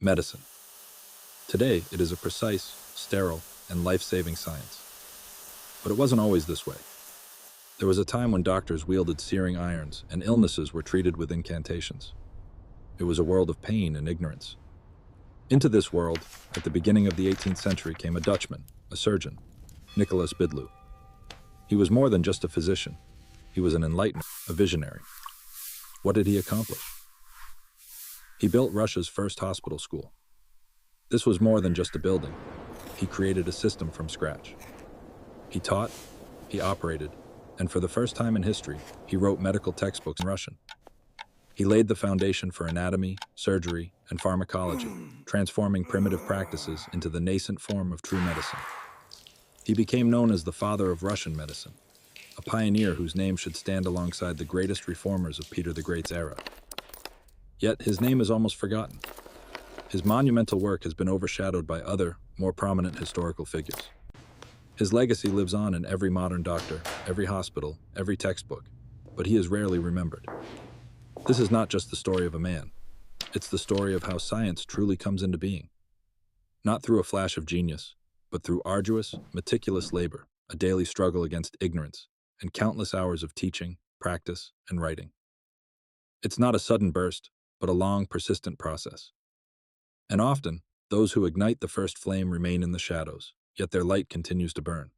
Medicine. Today, it is a precise, sterile, and life-saving science. But it wasn't always this way. There was a time when doctors wielded searing irons and illnesses were treated with incantations. It was a world of pain and ignorance. Into this world, at the beginning of the 18th century, came a Dutchman, a surgeon, Nicolaas Bidloo. He was more than just a physician. He was an enlightener, a visionary. What did he accomplish? He built Russia's first hospital school. This was more than just a building. He created a system from scratch. He taught, he operated, and for the first time in history, he wrote medical textbooks in Russian. He laid the foundation for anatomy, surgery, and pharmacology, transforming primitive practices into the nascent form of true medicine. He became known as the father of Russian medicine, a pioneer whose name should stand alongside the greatest reformers of Peter the Great's era. Yet his name is almost forgotten. His monumental work has been overshadowed by other, more prominent historical figures. His legacy lives on in every modern doctor, every hospital, every textbook, but he is rarely remembered. This is not just the story of a man. It's the story of how science truly comes into being. Not through a flash of genius, but through arduous, meticulous labor, a daily struggle against ignorance, and countless hours of teaching, practice, and writing. It's not a sudden burst, but a long, persistent process. And often, those who ignite the first flame remain in the shadows, yet their light continues to burn.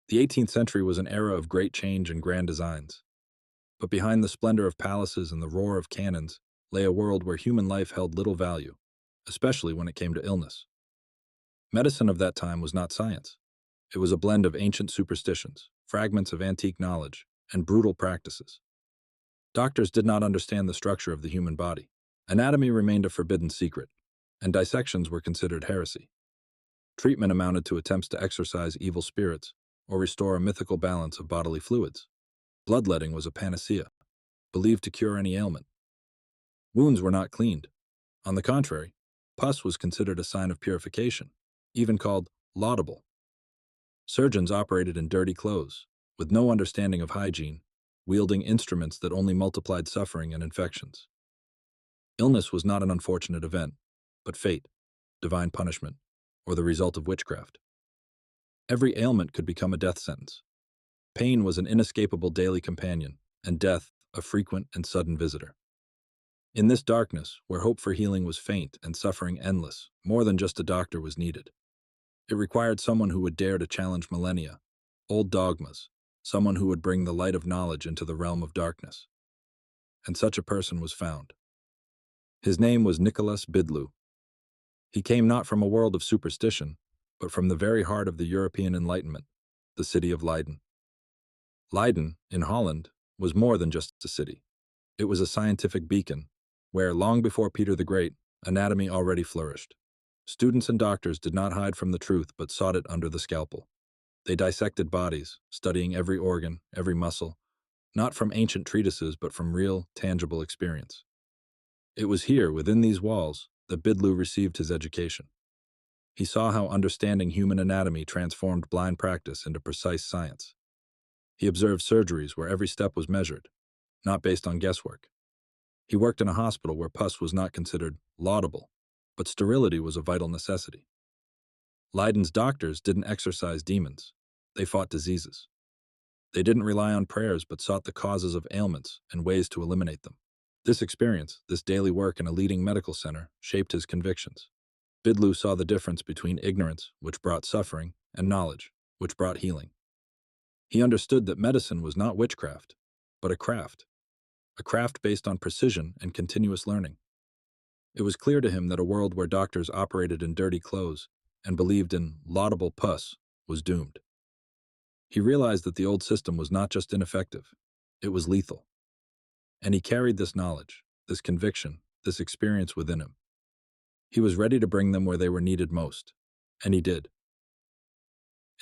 The 18th century was an era of great change and grand designs. But behind the splendor of palaces and the roar of cannons lay a world where human life held little value, especially when it came to illness. Medicine of that time was not science. It was a blend of ancient superstitions, fragments of antique knowledge, and brutal practices. Doctors did not understand the structure of the human body. Anatomy remained a forbidden secret, and dissections were considered heresy. Treatment amounted to attempts to exorcise evil spirits or restore a mythical balance of bodily fluids. Bloodletting was a panacea, believed to cure any ailment. Wounds were not cleaned. On the contrary, pus was considered a sign of purification, even called laudable. Surgeons operated in dirty clothes, with no understanding of hygiene, wielding instruments that only multiplied suffering and infections. Illness was not an unfortunate event, but fate, divine punishment, or the result of witchcraft. Every ailment could become a death sentence. Pain was an inescapable daily companion, and death a frequent and sudden visitor. In this darkness, where hope for healing was faint and suffering endless, more than just a doctor was needed. It required someone who would dare to challenge millennia-old dogmas, someone who would bring the light of knowledge into the realm of darkness. And such a person was found. His name was Nicolaas Bidloo. He came not from a world of superstition, but from the very heart of the European Enlightenment, the city of Leiden. Leiden, in Holland, was more than just a city. It was a scientific beacon, where, long before Peter the Great, anatomy already flourished. Students and doctors did not hide from the truth, but sought it under the scalpel. They dissected bodies, studying every organ, every muscle, not from ancient treatises, but from real, tangible experience. It was here, within these walls, that Bidloo received his education. He saw how understanding human anatomy transformed blind practice into precise science. He observed surgeries where every step was measured, not based on guesswork. He worked in a hospital where pus was not considered laudable, but sterility was a vital necessity. Leiden's doctors didn't exorcise demons. They fought diseases. They didn't rely on prayers, but sought the causes of ailments and ways to eliminate them. This experience, this daily work in a leading medical center, shaped his convictions. Bidloo saw the difference between ignorance, which brought suffering, and knowledge, which brought healing. He understood that medicine was not witchcraft, but a craft based on precision and continuous learning. It was clear to him that a world where doctors operated in dirty clothes and believed in laudable pus was doomed. He realized that the old system was not just ineffective, it was lethal. And he carried this knowledge, this conviction, this experience within him. He was ready to bring them where they were needed most, and he did.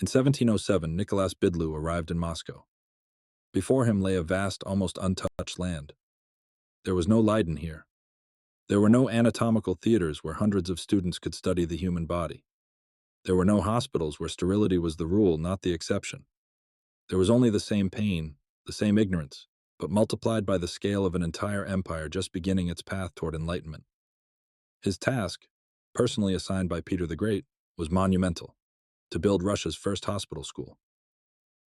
In 1707, Nicolaas Bidloo arrived in Moscow. Before him lay a vast, almost untouched land. There was no Leiden here. There were no anatomical theaters where hundreds of students could study the human body. There were no hospitals where sterility was the rule, not the exception. There was only the same pain, the same ignorance, but multiplied by the scale of an entire empire just beginning its path toward enlightenment. His task, personally assigned by Peter the Great, was monumental: to build Russia's first hospital school.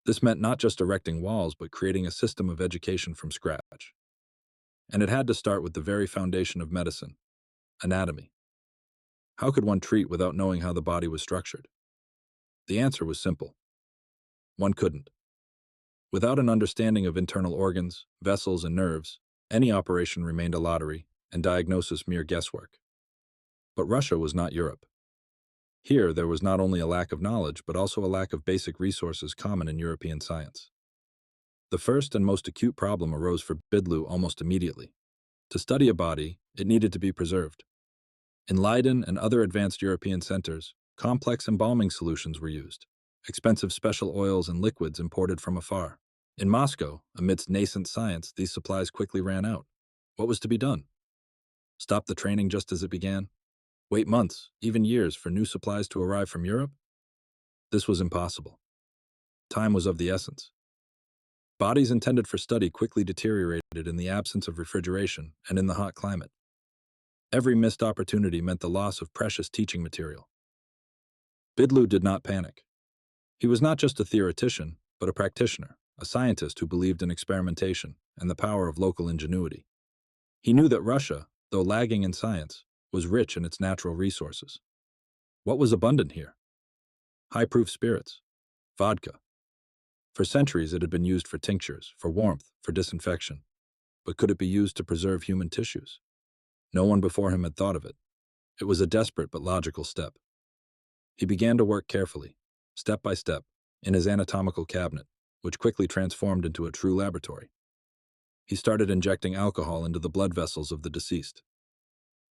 This meant not just erecting walls, but creating a system of education from scratch. And it had to start with the very foundation of medicine: anatomy. How could one treat without knowing how the body was structured? The answer was simple: one couldn't. Without an understanding of internal organs, vessels, and nerves, any operation remained a lottery, and diagnosis mere guesswork. But Russia was not Europe. Here, there was not only a lack of knowledge, but also a lack of basic resources common in European science. The first and most acute problem arose for Bidloo almost immediately. To study a body, it needed to be preserved. In Leiden and other advanced European centers, complex embalming solutions were used, expensive special oils and liquids imported from afar. In Moscow, amidst nascent science, these supplies quickly ran out. What was to be done? Stop the training just as it began? Wait months, even years, for new supplies to arrive from Europe? This was impossible. Time was of the essence. Bodies intended for study quickly deteriorated in the absence of refrigeration and in the hot climate. Every missed opportunity meant the loss of precious teaching material. Bidloo did not panic. He was not just a theoretician, but a practitioner, a scientist who believed in experimentation and the power of local ingenuity. He knew that Russia, though lagging in science, was rich in its natural resources. What was abundant here? High-proof spirits, vodka. For centuries it had been used for tinctures, for warmth, for disinfection. But could it be used to preserve human tissues? No one before him had thought of it. It was a desperate but logical step. He began to work carefully, step by step, in his anatomical cabinet, which quickly transformed into a true laboratory. He started injecting alcohol into the blood vessels of the deceased.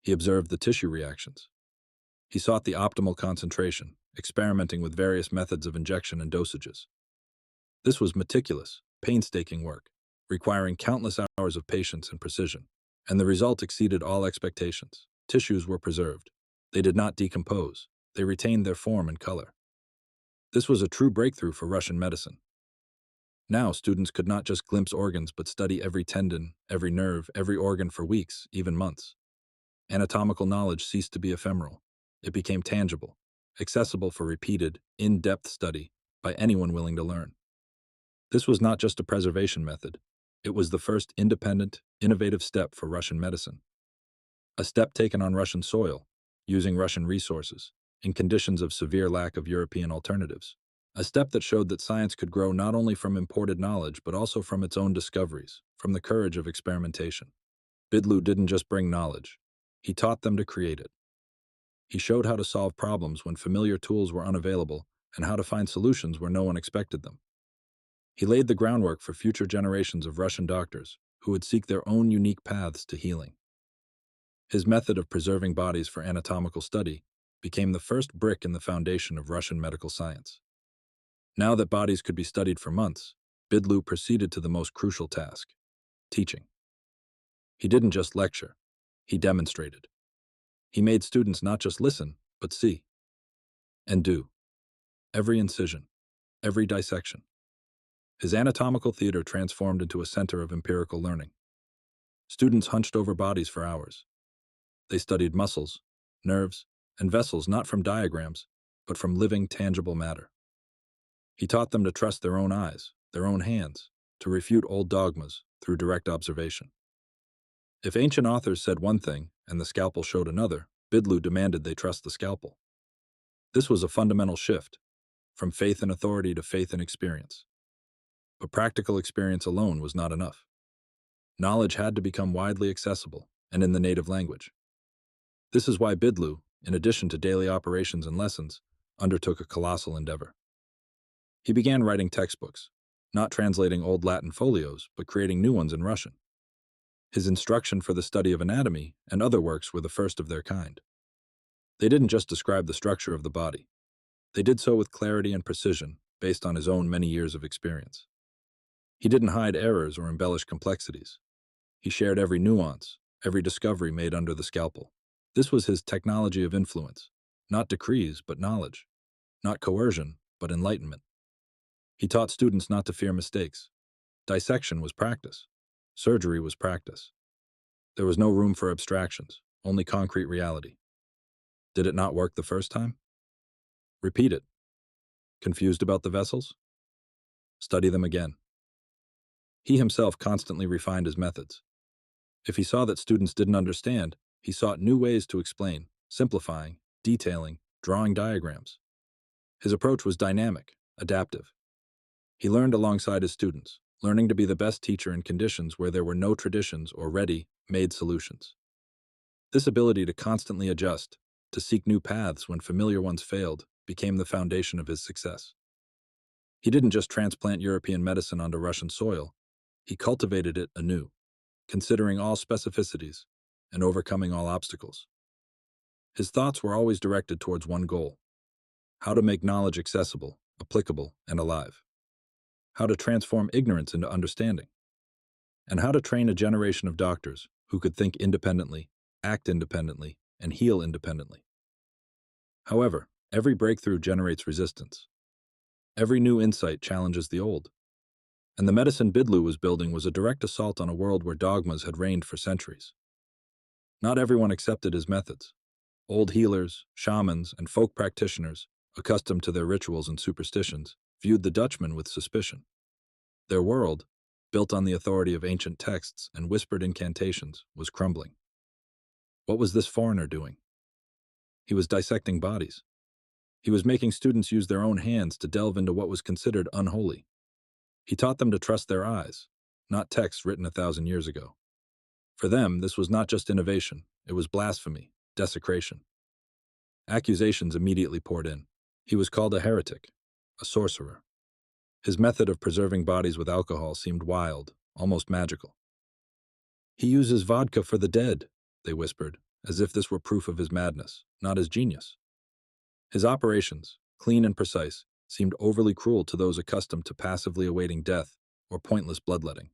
He observed the tissue reactions. He sought the optimal concentration, experimenting with various methods of injection and dosages. This was meticulous, painstaking work, requiring countless hours of patience and precision, and the result exceeded all expectations. Tissues were preserved. They did not decompose. They retained their form and color. This was a true breakthrough for Russian medicine. Now, students could not just glimpse organs, but study every tendon, every nerve, every organ for weeks, even months. Anatomical knowledge ceased to be ephemeral. It became tangible, accessible for repeated, in-depth study by anyone willing to learn. This was not just a preservation method. It was the first independent, innovative step for Russian medicine. A step taken on Russian soil, using Russian resources, in conditions of severe lack of European alternatives. A step that showed that science could grow not only from imported knowledge, but also from its own discoveries, from the courage of experimentation. Bidloo didn't just bring knowledge. He taught them to create it. He showed how to solve problems when familiar tools were unavailable and how to find solutions where no one expected them. He laid the groundwork for future generations of Russian doctors who would seek their own unique paths to healing. His method of preserving bodies for anatomical study became the first brick in the foundation of Russian medical science. Now that bodies could be studied for months, Bidloo proceeded to the most crucial task: teaching. He didn't just lecture, he demonstrated. He made students not just listen, but see and do. Every incision, every dissection. His anatomical theater transformed into a center of empirical learning. Students hunched over bodies for hours. They studied muscles, nerves, and vessels not from diagrams, but from living, tangible matter. He taught them to trust their own eyes, their own hands, to refute old dogmas through direct observation. If ancient authors said one thing and the scalpel showed another, Bidloo demanded they trust the scalpel. This was a fundamental shift, from faith in authority to faith in experience. But practical experience alone was not enough. Knowledge had to become widely accessible and in the native language. This is why Bidloo, in addition to daily operations and lessons, undertook a colossal endeavor. He began writing textbooks, not translating old Latin folios, but creating new ones in Russian. His instruction for the study of anatomy and other works were the first of their kind. They didn't just describe the structure of the body. They did so with clarity and precision, based on his own many years of experience. He didn't hide errors or embellish complexities. He shared every nuance, every discovery made under the scalpel. This was his technology of influence, not decrees, but knowledge, not coercion, but enlightenment. He taught students not to fear mistakes. Dissection was practice. Surgery was practice. There was no room for abstractions, only concrete reality. Did it not work the first time? Repeat it. Confused about the vessels? Study them again. He himself constantly refined his methods. If he saw that students didn't understand, he sought new ways to explain, simplifying, detailing, drawing diagrams. His approach was dynamic, adaptive. He learned alongside his students, learning to be the best teacher in conditions where there were no traditions or ready-made solutions. This ability to constantly adjust, to seek new paths when familiar ones failed, became the foundation of his success. He didn't just transplant European medicine onto Russian soil, he cultivated it anew, considering all specificities and overcoming all obstacles. His thoughts were always directed towards one goal: how to make knowledge accessible, applicable, and alive. How to transform ignorance into understanding. And how to train a generation of doctors who could think independently, act independently, and heal independently. However, every breakthrough generates resistance. Every new insight challenges the old. And the medicine Bidloo was building was a direct assault on a world where dogmas had reigned for centuries. Not everyone accepted his methods. Old healers, shamans, and folk practitioners, accustomed to their rituals and superstitions, viewed the Dutchman with suspicion. Their world, built on the authority of ancient texts and whispered incantations, was crumbling. What was this foreigner doing? He was dissecting bodies. He was making students use their own hands to delve into what was considered unholy. He taught them to trust their eyes, not texts written 1,000 years ago. For them, this was not just innovation, it was blasphemy, desecration. Accusations immediately poured in. He was called a heretic, a sorcerer. His method of preserving bodies with alcohol seemed wild, almost magical. He uses vodka for the dead, they whispered, as if this were proof of his madness, not his genius. His operations, clean and precise, seemed overly cruel to those accustomed to passively awaiting death or pointless bloodletting.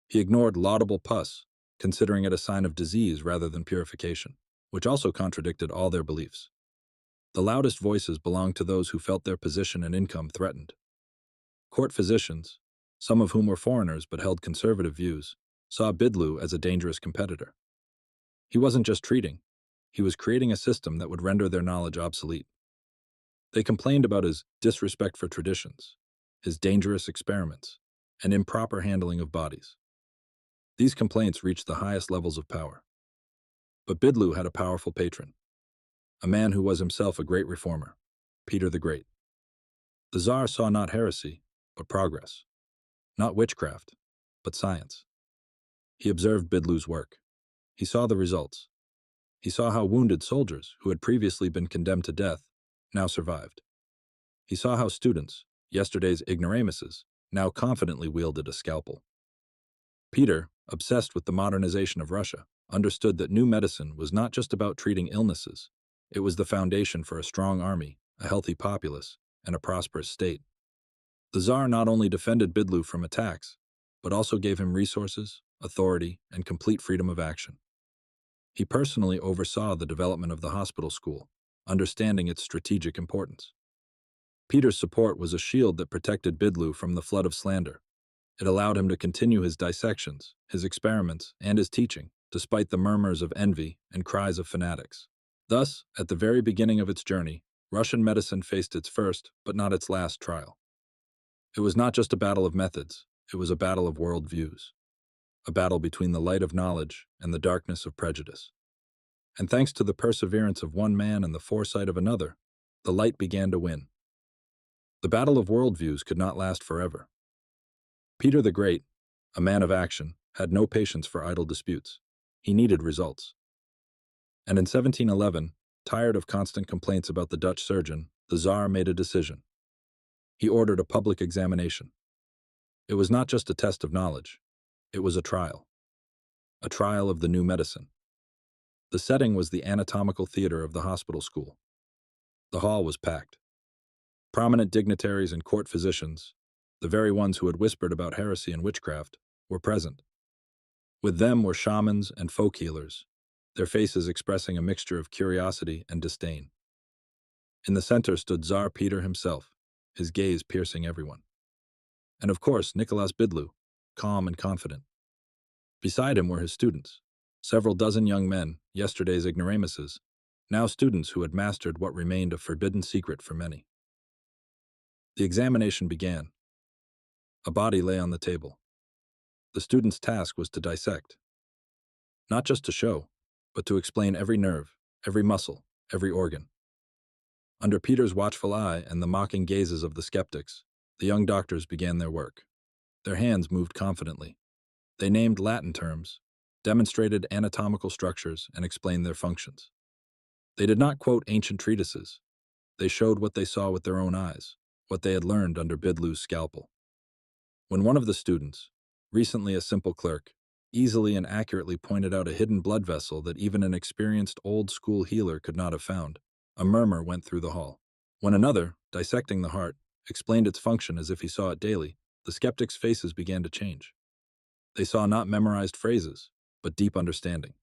He ignored laudable pus, considering it a sign of disease rather than purification, which also contradicted all their beliefs. The loudest voices belonged to those who felt their position and income threatened. Court physicians, some of whom were foreigners but held conservative views, saw Bidloo as a dangerous competitor. He wasn't just treating, he was creating a system that would render their knowledge obsolete. They complained about his disrespect for traditions, his dangerous experiments, and improper handling of bodies. These complaints reached the highest levels of power. But Bidloo had a powerful patron, a man who was himself a great reformer, Peter the Great. The Tsar saw not heresy, but progress. Not witchcraft, but science. He observed Bidloo's work. He saw the results. He saw how wounded soldiers, who had previously been condemned to death, now survived. He saw how students, yesterday's ignoramuses, now confidently wielded a scalpel. Peter, obsessed with the modernization of Russia, understood that new medicine was not just about treating illnesses. It was the foundation for a strong army, a healthy populace, and a prosperous state. The Tsar not only defended Bidloo from attacks, but also gave him resources, authority, and complete freedom of action. He personally oversaw the development of the hospital school, understanding its strategic importance. Peter's support was a shield that protected Bidloo from the flood of slander. It allowed him to continue his dissections, his experiments, and his teaching, despite the murmurs of envy and cries of fanatics. Thus, at the very beginning of its journey, Russian medicine faced its first, but not its last, trial. It was not just a battle of methods, it was a battle of worldviews. A battle between the light of knowledge and the darkness of prejudice. And thanks to the perseverance of one man and the foresight of another, the light began to win. The battle of worldviews could not last forever. Peter the Great, a man of action, had no patience for idle disputes. He needed results. And in 1711, tired of constant complaints about the Dutch surgeon, the Tsar made a decision. He ordered a public examination. It was not just a test of knowledge. It was a trial of the new medicine. The setting was the anatomical theater of the hospital school. The hall was packed. Prominent dignitaries and court physicians, the very ones who had whispered about heresy and witchcraft, were present. With them were shamans and folk healers, their faces expressing a mixture of curiosity and disdain. In the center stood Tsar Peter himself, his gaze piercing everyone. And of course, Nicolaas Bidloo, calm and confident. Beside him were his students, Several dozen young men, yesterday's ignoramuses, now students who had mastered what remained a forbidden secret for many. The examination began. A body lay on the table. The student's task was to dissect. Not just to show, but to explain every nerve, every muscle, every organ. Under Peter's watchful eye and the mocking gazes of the skeptics, the young doctors began their work. Their hands moved confidently. They named Latin terms, demonstrated anatomical structures, and explained their functions. They did not quote ancient treatises. They showed what they saw with their own eyes, what they had learned under Bidloo's scalpel. When one of the students, recently a simple clerk, easily and accurately pointed out a hidden blood vessel that even an experienced old-school healer could not have found, a murmur went through the hall. When another, dissecting the heart, explained its function as if he saw it daily, the skeptics' faces began to change. They saw not memorized phrases, but deep understanding.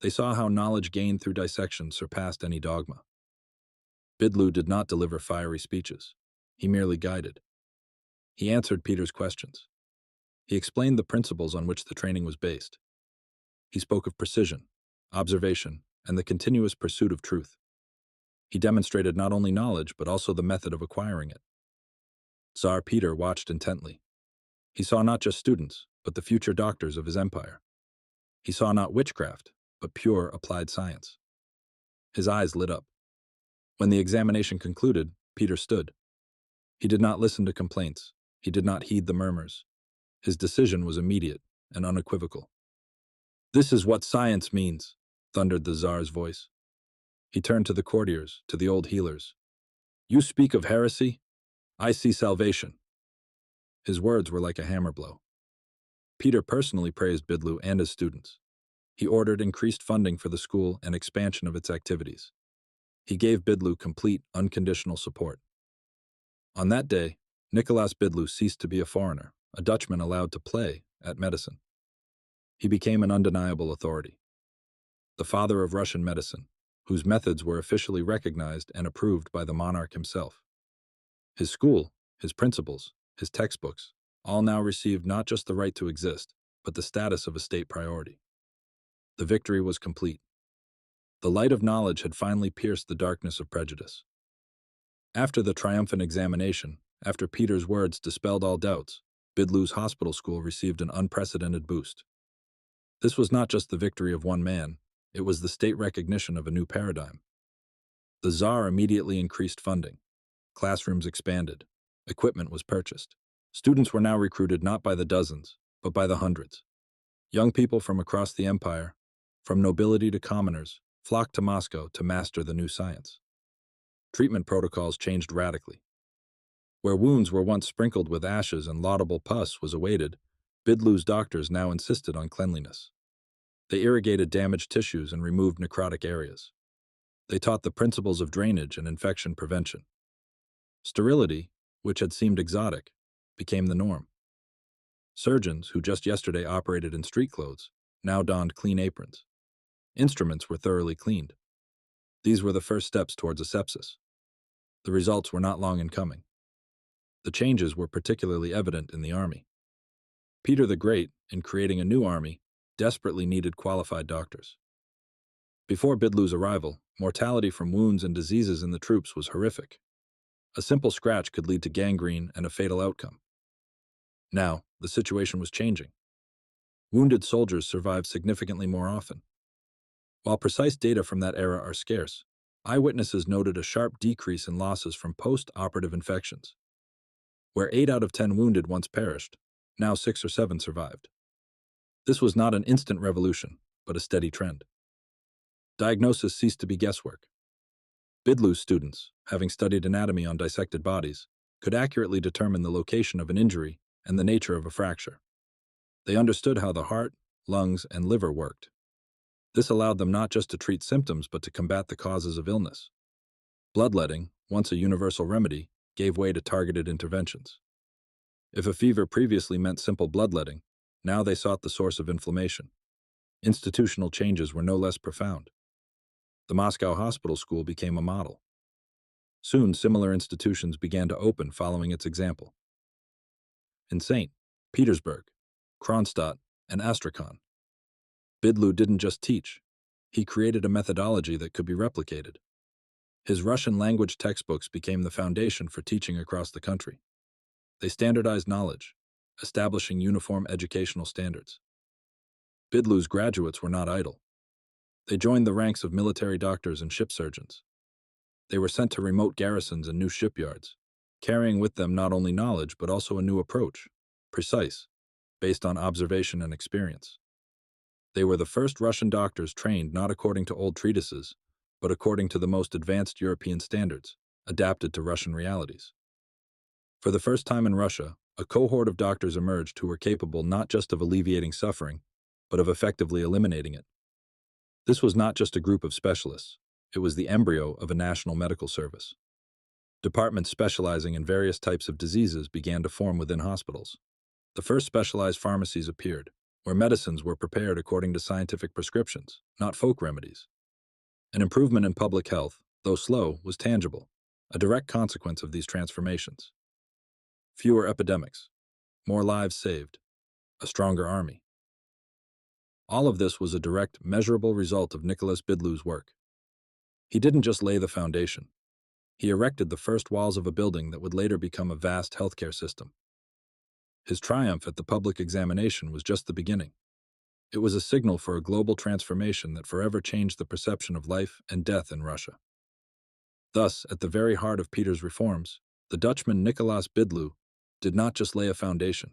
They saw how knowledge gained through dissection surpassed any dogma. Bidloo did not deliver fiery speeches. He merely guided. He answered Peter's questions. He explained the principles on which the training was based. He spoke of precision, observation, and the continuous pursuit of truth. He demonstrated not only knowledge, but also the method of acquiring it. Tsar Peter watched intently. He saw not just students, but the future doctors of his empire. He saw not witchcraft, but pure applied science. His eyes lit up. When the examination concluded, Peter stood. He did not listen to complaints. He did not heed the murmurs. His decision was immediate and unequivocal. "This is what science means," thundered the Tsar's voice. He turned to the courtiers, to the old healers. "You speak of heresy? I see salvation." His words were like a hammer blow. Peter personally praised Bidloo and his students. He ordered increased funding for the school and expansion of its activities. He gave Bidloo complete, unconditional support. On that day, Nicolaas Bidloo ceased to be a foreigner, a Dutchman allowed to play at medicine. He became an undeniable authority. The father of Russian medicine, whose methods were officially recognized and approved by the monarch himself. His school, his principles, his textbooks, all now received not just the right to exist, but the status of a state priority. The victory was complete. The light of knowledge had finally pierced the darkness of prejudice. After the triumphant examination, after Peter's words dispelled all doubts, Bidloo's hospital school received an unprecedented boost. This was not just the victory of one man, it was the state recognition of a new paradigm. The Tsar immediately increased funding. Classrooms expanded. Equipment was purchased. Students were now recruited not by the dozens, but by the hundreds. Young people from across the empire, from nobility to commoners, flocked to Moscow to master the new science. Treatment protocols changed radically. Where wounds were once sprinkled with ashes and laudable pus was awaited, Bidloo's doctors now insisted on cleanliness. They irrigated damaged tissues and removed necrotic areas. They taught the principles of drainage and infection prevention. Sterility, which had seemed exotic, became the norm. Surgeons, who just yesterday operated in street clothes, now donned clean aprons. Instruments were thoroughly cleaned. These were the first steps towards asepsis. The results were not long in coming. The changes were particularly evident in the army. Peter the Great, in creating a new army, desperately needed qualified doctors. Before Bidloo's arrival, mortality from wounds and diseases in the troops was horrific. A simple scratch could lead to gangrene and a fatal outcome. Now, the situation was changing. Wounded soldiers survived significantly more often. While precise data from that era are scarce, eyewitnesses noted a sharp decrease in losses from post-operative infections. Where 8 out of 10 wounded once perished, now 6 or 7 survived. This was not an instant revolution, but a steady trend. Diagnosis ceased to be guesswork. Bidloo's students, having studied anatomy on dissected bodies, could accurately determine the location of an injury and the nature of a fracture. They understood how the heart, lungs, and liver worked. This allowed them not just to treat symptoms but to combat the causes of illness. Bloodletting, once a universal remedy, gave way to targeted interventions. If a fever previously meant simple bloodletting, now they sought the source of inflammation. Institutional changes were no less profound. The Moscow Hospital School became a model. Soon, similar institutions began to open following its example. In St. Petersburg, Kronstadt, and Astrakhan, Bidloo didn't just teach. He created a methodology that could be replicated. His Russian language textbooks became the foundation for teaching across the country. They standardized knowledge, establishing uniform educational standards. Bidloo's graduates were not idle. They joined the ranks of military doctors and ship surgeons. They were sent to remote garrisons and new shipyards, carrying with them not only knowledge but also a new approach, precise, based on observation and experience. They were the first Russian doctors trained not according to old treatises, but according to the most advanced European standards, adapted to Russian realities. For the first time in Russia, a cohort of doctors emerged who were capable not just of alleviating suffering, but of effectively eliminating it. This was not just a group of specialists, it was the embryo of a national medical service. Departments specializing in various types of diseases began to form within hospitals. The first specialized pharmacies appeared, where medicines were prepared according to scientific prescriptions, not folk remedies. An improvement in public health, though slow, was tangible, a direct consequence of these transformations. Fewer epidemics, more lives saved, a stronger army. All of this was a direct, measurable result of Nicolaas Bidloo's work. He didn't just lay the foundation. He erected the first walls of a building that would later become a vast healthcare system. His triumph at the public examination was just the beginning. It was a signal for a global transformation that forever changed the perception of life and death in Russia. Thus, at the very heart of Peter's reforms, the Dutchman Nicolaas Bidloo did not just lay a foundation.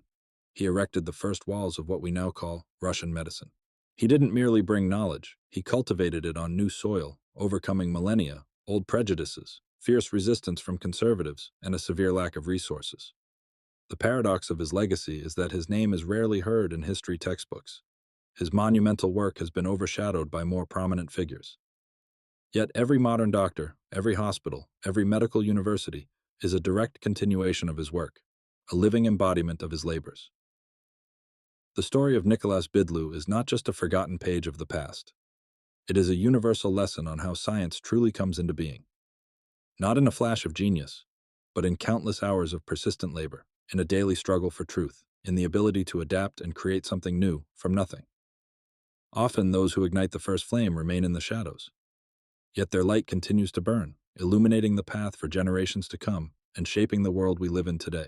He erected the first walls of what we now call Russian medicine. He didn't merely bring knowledge, he cultivated it on new soil, overcoming millennia-old prejudices, fierce resistance from conservatives, and a severe lack of resources. The paradox of his legacy is that his name is rarely heard in history textbooks. His monumental work has been overshadowed by more prominent figures. Yet every modern doctor, every hospital, every medical university is a direct continuation of his work, a living embodiment of his labors. The story of Nicolaas Bidloo is not just a forgotten page of the past. It is a universal lesson on how science truly comes into being. Not in a flash of genius, but in countless hours of persistent labor, in a daily struggle for truth, in the ability to adapt and create something new from nothing. Often those who ignite the first flame remain in the shadows. Yet their light continues to burn, illuminating the path for generations to come and shaping the world we live in today.